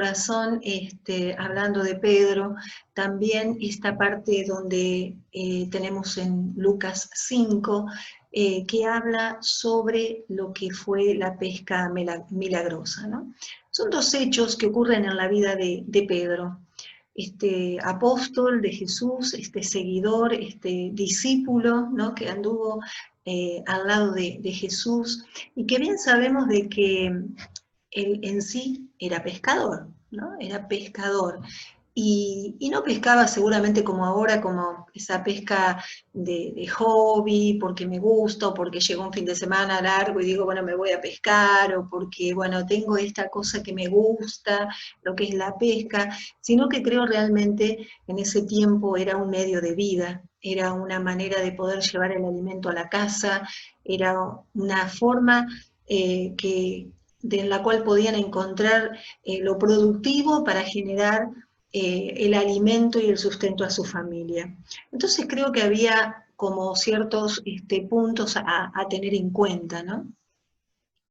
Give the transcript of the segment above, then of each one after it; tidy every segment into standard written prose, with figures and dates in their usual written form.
corazón, hablando de Pedro, también esta parte donde tenemos en Lucas 5, que habla sobre lo que fue la pesca milagrosa, ¿no? Son dos hechos que ocurren en la vida de Pedro. Este apóstol de Jesús, este seguidor, este discípulo, ¿no?, que anduvo al lado de Jesús, y que bien sabemos de que él en sí era pescador, ¿no? Era pescador. Y no pescaba seguramente como ahora, como esa pesca de hobby, porque me gusta, o porque llegó un fin de semana largo y digo, bueno, me voy a pescar, o porque, bueno, tengo esta cosa que me gusta, lo que es la pesca, sino que creo realmente en ese tiempo era un medio de vida, era una manera de poder llevar el alimento a la casa, era una forma de la cual podían encontrar lo productivo para generar el alimento y el sustento a su familia. Entonces creo que había como ciertos puntos a tener en cuenta, ¿no?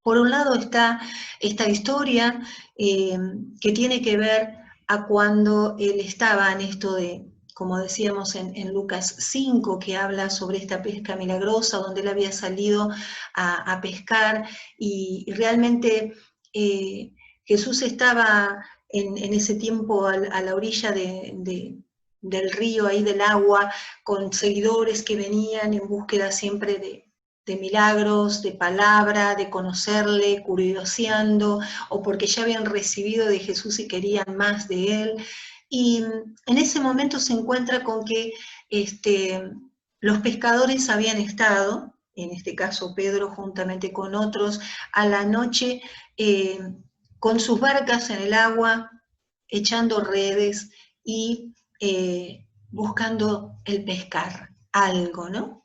Por un lado está esta historia que tiene que ver a cuando él estaba en esto de, como decíamos en Lucas 5, que habla sobre esta pesca milagrosa, donde él había salido a pescar, y realmente Jesús estaba en ese tiempo a la orilla del río, ahí del agua, con seguidores que venían en búsqueda siempre de milagros, de palabra, de conocerle, curioseando, o porque ya habían recibido de Jesús y querían más de él. Y en ese momento se encuentra con que los pescadores habían estado, en este caso Pedro juntamente con otros, a la noche con sus barcas en el agua, echando redes y buscando el pescar algo, ¿no?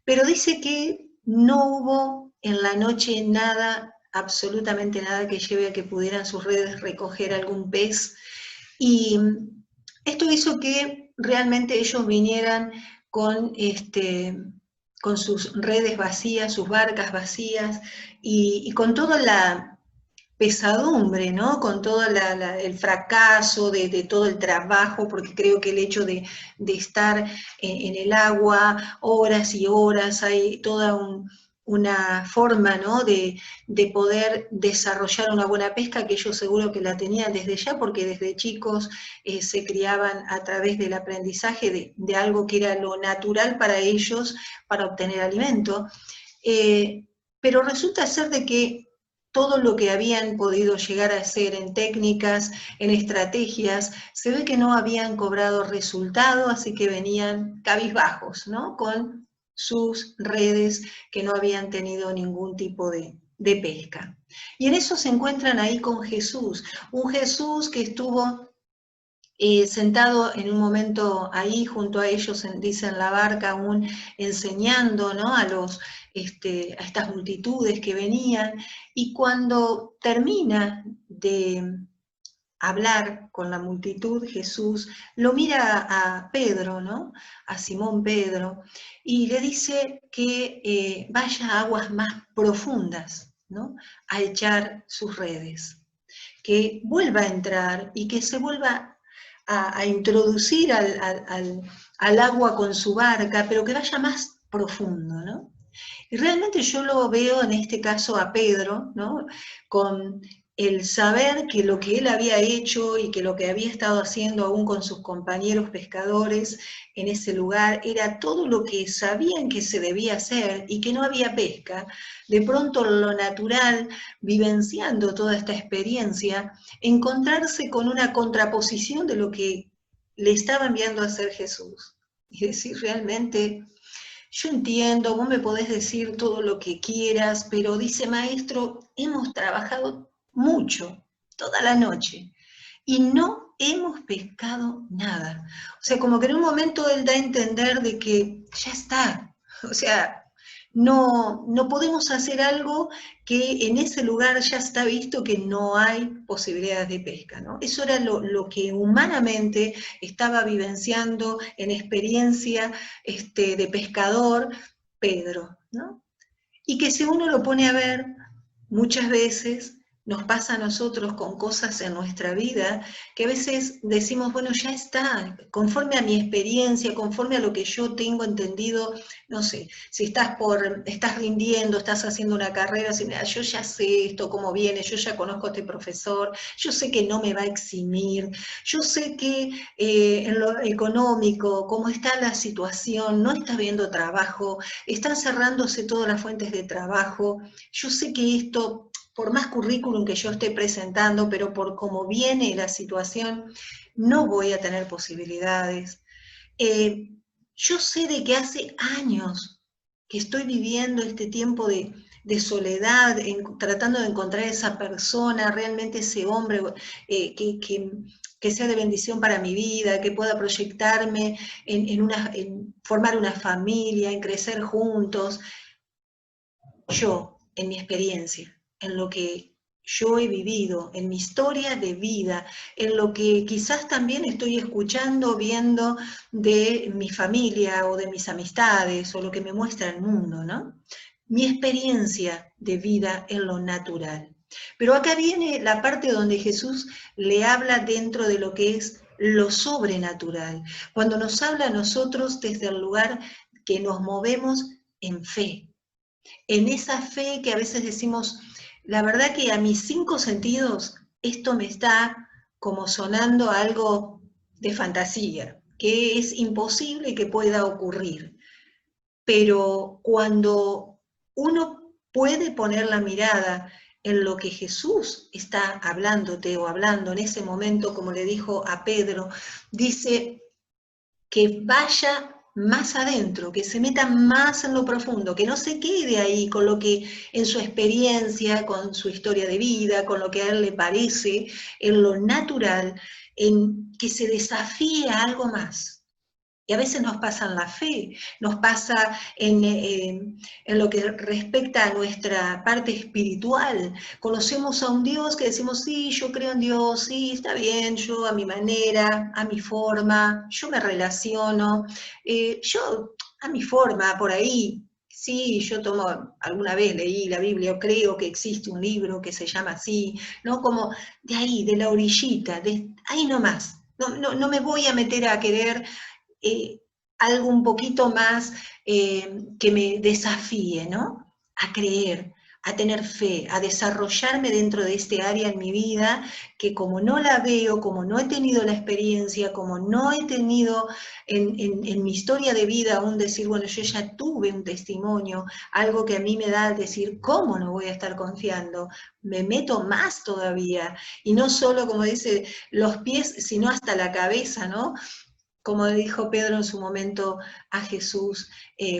Pero dice que no hubo en la noche nada, absolutamente nada, que lleve a que pudieran sus redes recoger algún pez. Y esto hizo que realmente ellos vinieran con sus redes vacías, sus barcas vacías, y con toda la pesadumbre, ¿no? Con todo el fracaso de todo el trabajo, porque creo que el hecho de estar en el agua horas y horas, hay toda una forma, ¿no?, de poder desarrollar una buena pesca, que ellos seguro que la tenían desde ya, porque desde chicos se criaban a través del aprendizaje de algo que era lo natural para ellos, para obtener alimento. Pero resulta ser de que todo lo que habían podido llegar a hacer en técnicas, en estrategias, se ve que no habían cobrado resultado, así que venían cabizbajos, ¿no?, con sus redes que no habían tenido ningún tipo de pesca. Y en eso se encuentran ahí con Jesús, un Jesús que estuvo sentado en un momento ahí junto a ellos, dice en la barca, aún enseñando, ¿no?, a estas multitudes que venían, y cuando termina de hablar con la multitud, Jesús lo mira a Pedro, ¿no?, a Simón Pedro, y le dice que vaya a aguas más profundas, ¿no?, a echar sus redes, que vuelva a entrar y que se vuelva a introducir al agua con su barca, pero que vaya más profundo, ¿no? Y realmente yo lo veo en este caso a Pedro, ¿no?, con el saber que lo que él había hecho y que lo que había estado haciendo aún con sus compañeros pescadores en ese lugar era todo lo que sabían que se debía hacer y que no había pesca. De pronto lo natural, vivenciando toda esta experiencia, encontrarse con una contraposición de lo que le estaba enviando a hacer Jesús. Y decir, realmente, yo entiendo, vos me podés decir todo lo que quieras, pero dice, maestro, hemos trabajado mucho, toda la noche, y no hemos pescado nada. O sea, como que en un momento él da a entender de que ya está, o sea, no podemos hacer algo que en ese lugar ya está visto que no hay posibilidades de pesca, ¿no? Eso era lo que humanamente estaba vivenciando en experiencia de pescador Pedro, ¿no? Y que si uno lo pone a ver, muchas veces nos pasa a nosotros con cosas en nuestra vida que a veces decimos, bueno, ya está, conforme a mi experiencia, conforme a lo que yo tengo entendido, no sé, si estás rindiendo, estás haciendo una carrera, si, mira, yo ya sé esto, cómo viene, yo ya conozco a este profesor, yo sé que no me va a eximir, yo sé que en lo económico, cómo está la situación, no está habiendo trabajo, están cerrándose todas las fuentes de trabajo, yo sé que esto por más currículum que yo esté presentando, pero por cómo viene la situación, no voy a tener posibilidades. Eh, yo sé de que hace años que estoy viviendo este tiempo de soledad, tratando de encontrar esa persona, realmente ese hombre que sea de bendición para mi vida, que pueda proyectarme en formar una familia, en crecer juntos. Yo, en mi experiencia, en lo que yo he vivido, en mi historia de vida, en lo que quizás también estoy escuchando, viendo de mi familia o de mis amistades o lo que me muestra el mundo, ¿no? Mi experiencia de vida en lo natural. Pero acá viene la parte donde Jesús le habla dentro de lo que es lo sobrenatural, cuando nos habla a nosotros desde el lugar que nos movemos en fe, en esa fe que a veces decimos, la verdad que a mis 5 sentidos esto me está como sonando algo de fantasía, que es imposible que pueda ocurrir. Pero cuando uno puede poner la mirada en lo que Jesús está hablándote o hablando en ese momento, como le dijo a Pedro, dice, que vaya más adentro, que se meta más en lo profundo, que no se quede ahí con lo que en su experiencia, con su historia de vida, con lo que a él le parece, en lo natural, en que se desafíe a algo más. Y a veces nos pasa en la fe, nos pasa en lo que respecta a nuestra parte espiritual. Conocemos a un Dios que decimos, sí, yo creo en Dios, sí, está bien, yo a mi manera, a mi forma, yo me relaciono, yo a mi forma, por ahí. Sí, yo tomo, alguna vez leí la Biblia, o creo que existe un libro que se llama así, ¿no? Como de ahí, de la orillita, de ahí nomás. No me voy a meter a querer eh, algo un poquito más que me desafíe, ¿no? A creer, a tener fe, a desarrollarme dentro de este área en mi vida, que como no la veo, como no he tenido la experiencia, como no he tenido en mi historia de vida aún decir, bueno, yo ya tuve un testimonio, algo que a mí me da decir, ¿cómo no voy a estar confiando? Me meto más todavía, y no solo, como dice, los pies, sino hasta la cabeza, ¿no? Como dijo Pedro en su momento a Jesús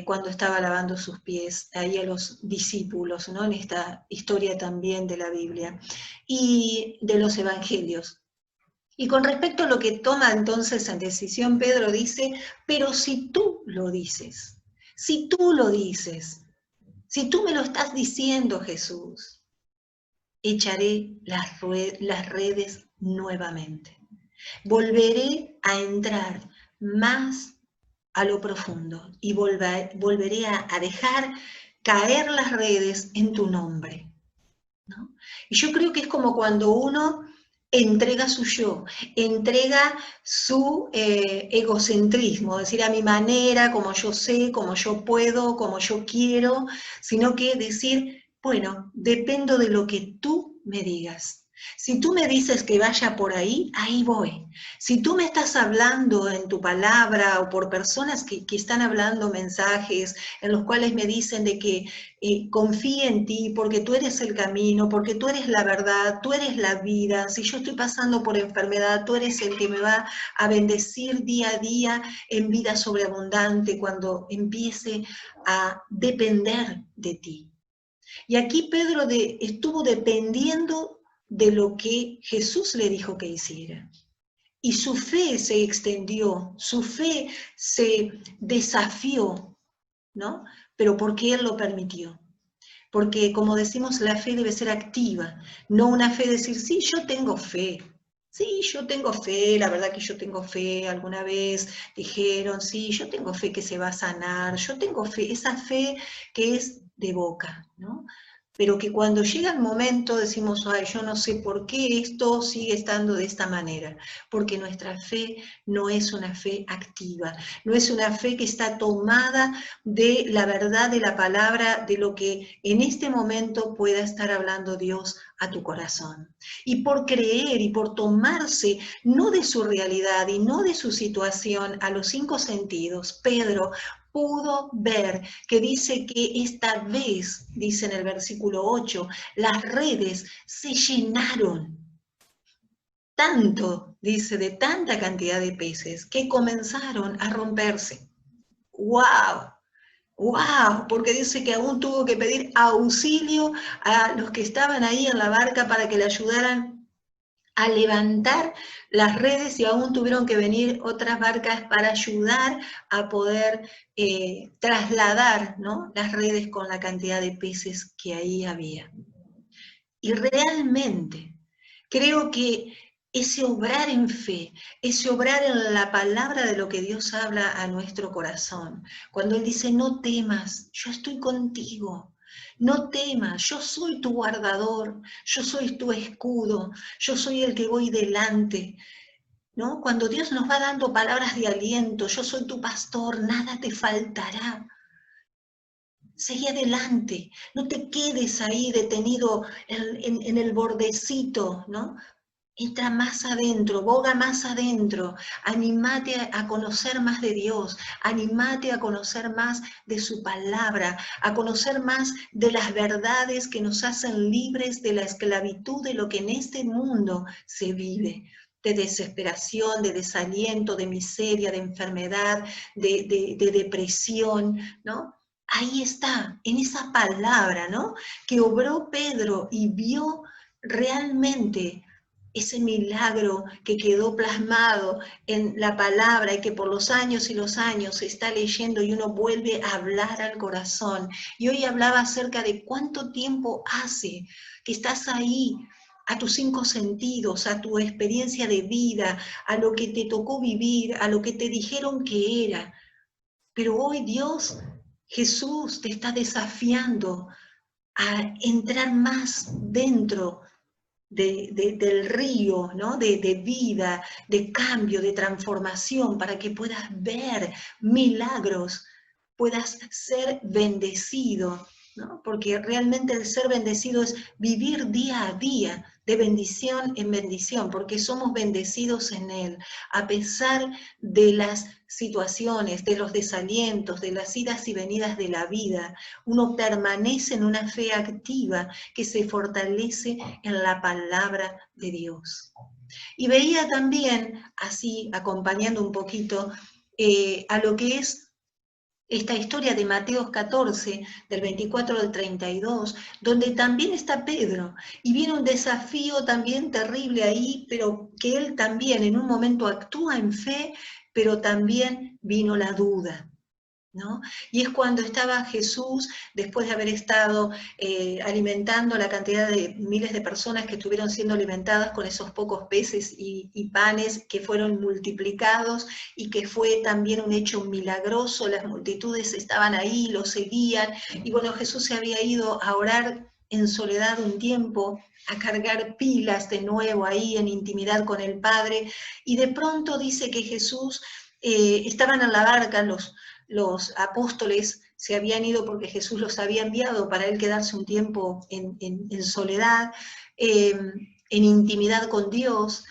cuando estaba lavando sus pies, ahí a los discípulos, ¿no? En esta historia también de la Biblia y de los evangelios. Y con respecto a lo que toma entonces en decisión, Pedro dice, pero si tú lo dices, si tú lo dices, si tú me lo estás diciendo, Jesús, echaré las redes nuevamente. Volveré a entrar más a lo profundo y volveré a dejar caer las redes en tu nombre, ¿no? Y yo creo que es como cuando uno entrega su yo, entrega su egocentrismo, es decir, a mi manera, como yo sé, como yo puedo, como yo quiero, sino que decir, bueno, dependo de lo que tú me digas. Si tú me dices que vaya por ahí, ahí voy. Si tú me estás hablando en tu palabra o por personas que están hablando mensajes en los cuales me dicen de que confíe en ti porque tú eres el camino, porque tú eres la verdad, tú eres la vida. Si yo estoy pasando por enfermedad, tú eres el que me va a bendecir día a día en vida sobreabundante cuando empiece a depender de ti. Y aquí Pedro estuvo dependiendo de lo que Jesús le dijo que hiciera. Y su fe se extendió, su fe se desafió, ¿no? Pero porque Él lo permitió. Porque, como decimos, la fe debe ser activa, no una fe de decir, sí, yo tengo fe. Sí, yo tengo fe, la verdad que yo tengo fe, alguna vez dijeron, sí, yo tengo fe que se va a sanar, yo tengo fe, esa fe que es de boca, ¿no? pero que cuando llega el momento decimos, ay, yo no sé por qué esto sigue estando de esta manera, porque nuestra fe no es una fe activa, no es una fe que está tomada de la verdad de la palabra, de lo que en este momento pueda estar hablando Dios a tu corazón. Y por creer y por tomarse no de su realidad y no de su situación a los 5 sentidos, Pedro pudo ver que dice que esta vez, dice en el versículo 8, las redes se llenaron tanto, dice, de tanta cantidad de peces que comenzaron a romperse. ¡Wow! ¡Wow! Porque dice que aún tuvo que pedir auxilio a los que estaban ahí en la barca para que le ayudaran a levantar las redes y aún tuvieron que venir otras barcas para ayudar a poder trasladar, ¿no?, las redes con la cantidad de peces que ahí había. Y realmente creo que ese obrar en fe, ese obrar en la palabra de lo que Dios habla a nuestro corazón, cuando Él dice, no temas, yo estoy contigo, no temas, yo soy tu guardador, yo soy tu escudo, yo soy el que voy delante, ¿no? Cuando Dios nos va dando palabras de aliento, yo soy tu pastor, nada te faltará. Seguí adelante, no te quedes ahí detenido en el bordecito, ¿no? Entra más adentro, boga más adentro, animate a conocer más de Dios, animate a conocer más de su palabra, a conocer más de las verdades que nos hacen libres de la esclavitud de lo que en este mundo se vive, de desesperación, de desaliento, de miseria, de enfermedad, de depresión, ¿no? Ahí está, en esa palabra, ¿no?, que obró Pedro y vio realmente ese milagro que quedó plasmado en la palabra y que por los años y los años se está leyendo y uno vuelve a hablar al corazón. Y hoy hablaba acerca de cuánto tiempo hace que estás ahí, a tus 5 sentidos, a tu experiencia de vida, a lo que te tocó vivir, a lo que te dijeron que era. Pero hoy Dios, Jesús, te está desafiando a entrar más dentro del río, ¿no?, de vida, de cambio, de transformación, para que puedas ver milagros, puedas ser bendecido, ¿no? Porque realmente el ser bendecido es vivir día a día, de bendición en bendición, porque somos bendecidos en Él, a pesar de las situaciones, de los desalientos, de las idas y venidas de la vida. Uno permanece en una fe activa que se fortalece en la palabra de Dios. Y veía también, así acompañando un poquito, a lo que es esta historia de Mateo 14, del 24 al 32, donde también está Pedro, y viene un desafío también terrible ahí, pero que él también en un momento actúa en fe, pero también vino la duda, ¿no? Y es cuando estaba Jesús, después de haber estado alimentando la cantidad de miles de personas que estuvieron siendo alimentadas con esos pocos peces y panes que fueron multiplicados, y que fue también un hecho milagroso, las multitudes estaban ahí, lo seguían, y bueno, Jesús se había ido a orar en soledad un tiempo, a cargar pilas de nuevo ahí en intimidad con el Padre, y de pronto dice que Jesús, estaban en la barca, los apóstoles se habían ido porque Jesús los había enviado para él quedarse un tiempo en soledad, en intimidad con Dios,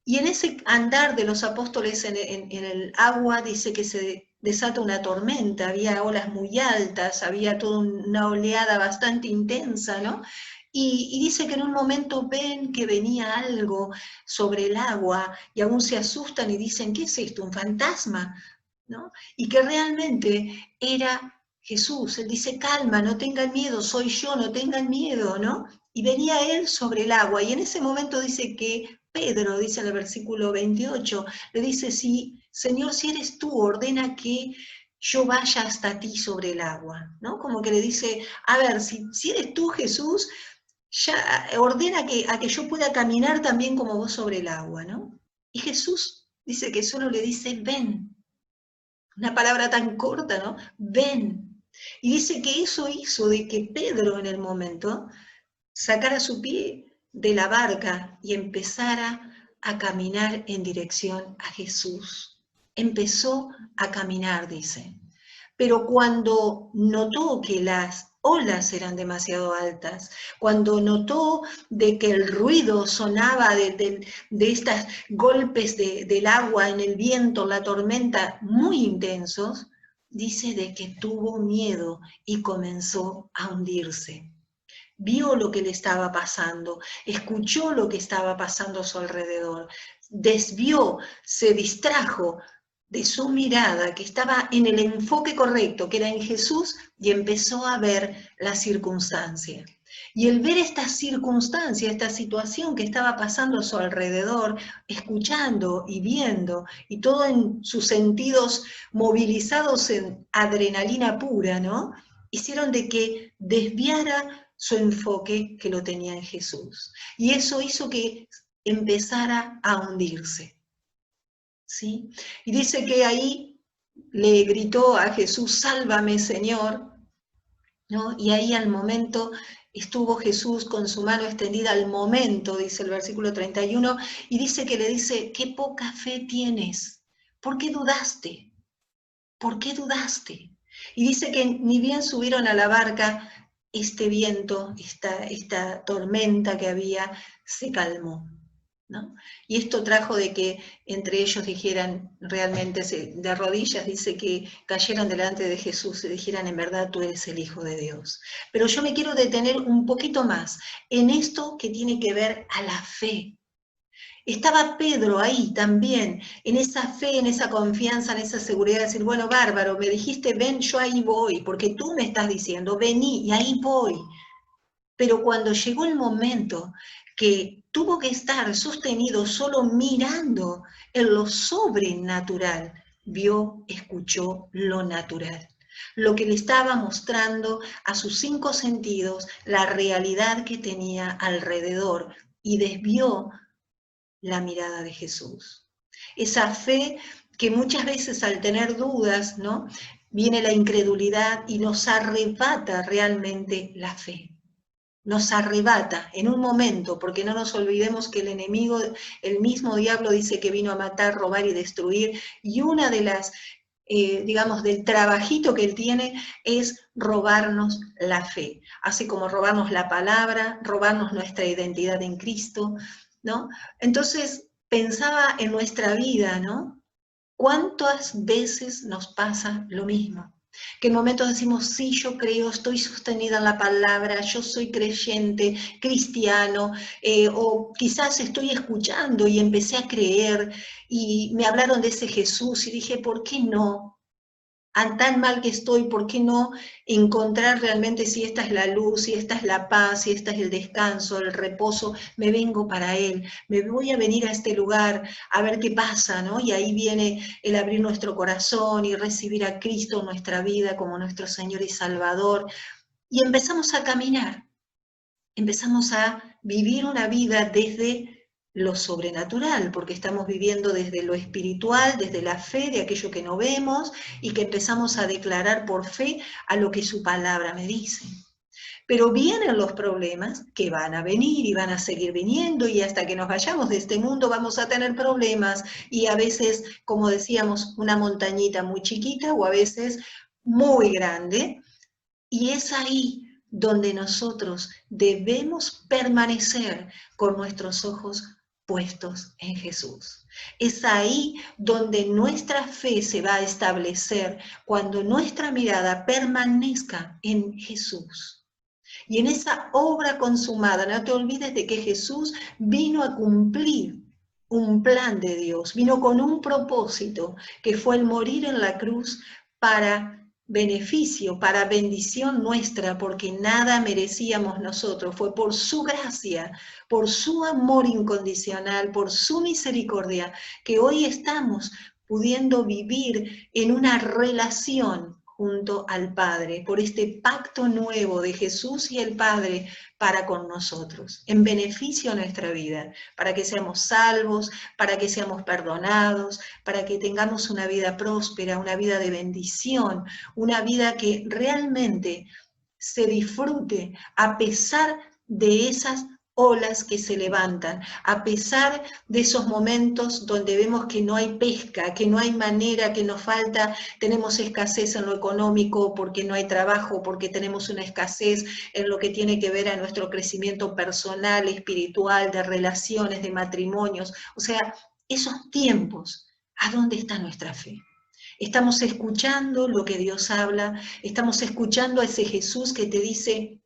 y en ese andar de los apóstoles en el agua dice que se desata una tormenta, había olas muy altas, había toda una oleada bastante intensa, ¿no? Y dice que en un momento ven que venía algo sobre el agua y aún se asustan y dicen, ¿qué es esto? ¿Un fantasma? ¿No? Y que realmente era Jesús. Él dice, calma, no tengan miedo, soy yo, no tengan miedo, ¿no? Y venía él sobre el agua, y en ese momento dice que Pedro, dice en el versículo 28, le dice, sí, Señor, si eres tú, ordena que yo vaya hasta ti sobre el agua, ¿no? Como que le dice, a ver, si eres tú, Jesús, ya ordena a que yo pueda caminar también como vos sobre el agua, ¿no? Y Jesús dice que solo le dice, ven. Una palabra tan corta, ¿no? Ven. Y dice que eso hizo de que Pedro en el momento sacara su pie de la barca y empezara a caminar en dirección a Jesús. Empezó a caminar, dice. Pero cuando notó que las olas eran demasiado altas, cuando notó de que el ruido sonaba de estos golpes del agua en el viento, la tormenta, muy intensos, dice de que tuvo miedo y comenzó a hundirse. Vio lo que le estaba pasando, escuchó lo que estaba pasando a su alrededor, desvió, se distrajo de su mirada, que estaba en el enfoque correcto, que era en Jesús, y empezó a ver la circunstancia. Y el ver esta circunstancia, esta situación que estaba pasando a su alrededor, escuchando y viendo, y todo en sus sentidos movilizados en adrenalina pura, ¿no? Hicieron de que desviara su enfoque que lo tenía en Jesús. Y eso hizo que empezara a hundirse. ¿Sí? Y dice que ahí le gritó a Jesús, sálvame Señor, ¿no? Y ahí al momento estuvo Jesús con su mano extendida, al momento, dice el versículo 31, y dice que le dice, qué poca fe tienes, ¿por qué dudaste? ¿Por qué dudaste? Y dice que ni bien subieron a la barca, este viento, esta tormenta que había, se calmó, ¿no? Y esto trajo de que entre ellos dijeran, realmente de rodillas, dice que cayeran delante de Jesús y dijeran, en verdad tú eres el Hijo de Dios. Pero yo me quiero detener un poquito más en esto que tiene que ver a la fe. Estaba Pedro ahí también, en esa fe, en esa confianza, en esa seguridad de decir, bueno, bárbaro, me dijiste, ven, yo ahí voy, porque tú me estás diciendo, vení, y ahí voy. Pero cuando llegó el momento que tuvo que estar sostenido solo mirando en lo sobrenatural, vio, escuchó lo natural. Lo que le estaba mostrando a sus 5 sentidos, la realidad que tenía alrededor, y desvió la mirada de Jesús. Esa fe que muchas veces al tener dudas, ¿no? Viene la incredulidad y nos arrebata realmente la fe. Nos arrebata en un momento, porque no nos olvidemos que el enemigo, el mismo diablo dice que vino a matar, robar y destruir, y una de las, digamos, del trabajito que él tiene es robarnos la fe, así como robarnos la palabra, robarnos nuestra identidad en Cristo, ¿no? Entonces, pensaba en nuestra vida, ¿no? ¿Cuántas veces nos pasa lo mismo? Que en momentos decimos, sí, yo creo, estoy sostenida en la palabra, yo soy creyente, cristiano, o quizás estoy escuchando y empecé a creer y me hablaron de ese Jesús y dije, ¿por qué no? Tan mal que estoy, ¿por qué no encontrar realmente si esta es la luz, si esta es la paz, si esta es el descanso, el reposo? Me vengo para Él, me voy a venir a este lugar a ver qué pasa, ¿no? Y ahí viene el abrir nuestro corazón y recibir a Cristo en nuestra vida como nuestro Señor y Salvador. Y empezamos a caminar, empezamos a vivir una vida desde lo sobrenatural, porque estamos viviendo desde lo espiritual, desde la fe de aquello que no vemos, y que empezamos a declarar por fe a lo que su palabra me dice. Pero vienen los problemas que van a venir y van a seguir viniendo, y hasta que nos vayamos de este mundo vamos a tener problemas, y a veces, como decíamos, una montañita muy chiquita o a veces muy grande, y es ahí donde nosotros debemos permanecer con nuestros ojos puestos en Jesús. Es ahí donde nuestra fe se va a establecer, cuando nuestra mirada permanezca en Jesús. Y en esa obra consumada, no te olvides de que Jesús vino a cumplir un plan de Dios, vino con un propósito, que fue el morir en la cruz para beneficio, para bendición nuestra, porque nada merecíamos nosotros. Fue por su gracia, por su amor incondicional, por su misericordia, que hoy estamos pudiendo vivir en una relación junto al Padre, por este pacto nuevo de Jesús y el Padre para con nosotros, en beneficio de nuestra vida, para que seamos salvos, para que seamos perdonados, para que tengamos una vida próspera, una vida de bendición, una vida que realmente se disfrute a pesar de esas olas que se levantan, a pesar de esos momentos donde vemos que no hay pesca, que no hay manera, que nos falta, tenemos escasez en lo económico porque no hay trabajo, porque tenemos una escasez en lo que tiene que ver a nuestro crecimiento personal, espiritual, de relaciones, de matrimonios. O sea, esos tiempos, ¿a dónde está nuestra fe? Estamos escuchando lo que Dios habla, estamos escuchando a ese Jesús que te dice,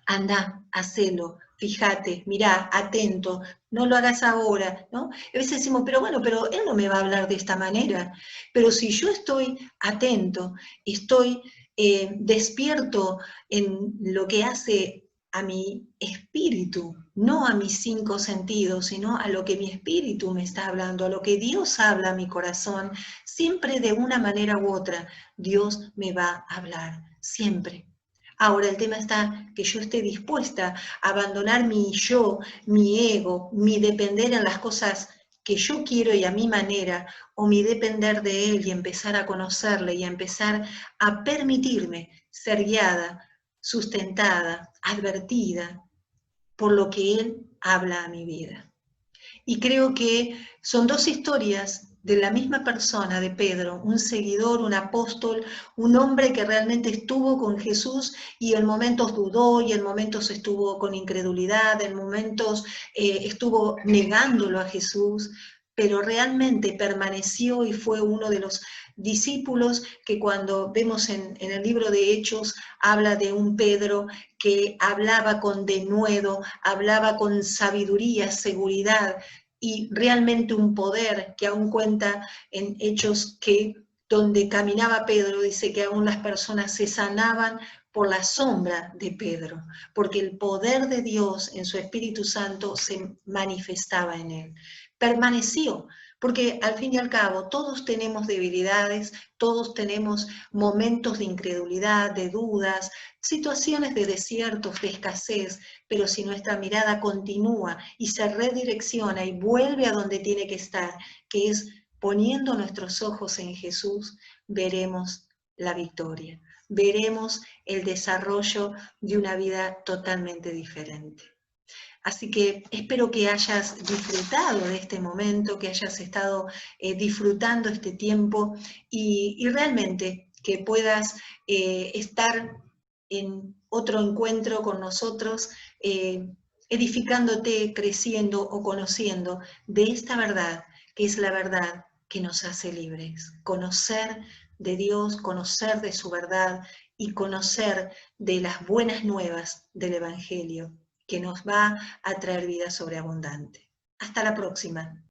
anda, hacelo, fíjate, mirá, atento, no lo hagas ahora, ¿no? A veces decimos, pero bueno, pero Él no me va a hablar de esta manera. Pero si yo estoy atento, estoy despierto en lo que hace a mi espíritu, no a mis 5 sentidos, sino a lo que mi espíritu me está hablando, a lo que Dios habla a mi corazón, siempre de una manera u otra, Dios me va a hablar, siempre. Ahora el tema está que yo esté dispuesta a abandonar mi yo, mi ego, mi depender en las cosas que yo quiero y a mi manera, o mi depender de Él y empezar a conocerle y a empezar a permitirme ser guiada, sustentada, advertida por lo que Él habla a mi vida. Y creo que son 2 historias de la misma persona, de Pedro, un seguidor, un apóstol, un hombre que realmente estuvo con Jesús y en momentos dudó y en momentos estuvo con incredulidad, en momentos estuvo negándolo a Jesús, pero realmente permaneció y fue uno de los discípulos que cuando vemos en el libro de Hechos habla de un Pedro que hablaba con denuedo, hablaba con sabiduría, seguridad, y realmente un poder que aún cuenta en Hechos que donde caminaba Pedro, dice que aún las personas se sanaban por la sombra de Pedro, porque el poder de Dios en su Espíritu Santo se manifestaba en él. Permaneció, porque al fin y al cabo todos tenemos debilidades, todos tenemos momentos de incredulidad, de dudas, situaciones de desiertos, de escasez, pero si nuestra mirada continúa y se redirecciona y vuelve a donde tiene que estar, que es poniendo nuestros ojos en Jesús, veremos la victoria, veremos el desarrollo de una vida totalmente diferente. Así que espero que hayas disfrutado de este momento, que hayas estado disfrutando este tiempo y realmente que puedas estar en otro encuentro con nosotros, edificándote, creciendo o conociendo de esta verdad, que es la verdad que nos hace libres. Conocer de Dios, conocer de su verdad y conocer de las buenas nuevas del Evangelio, que nos va a traer vida sobreabundante. Hasta la próxima.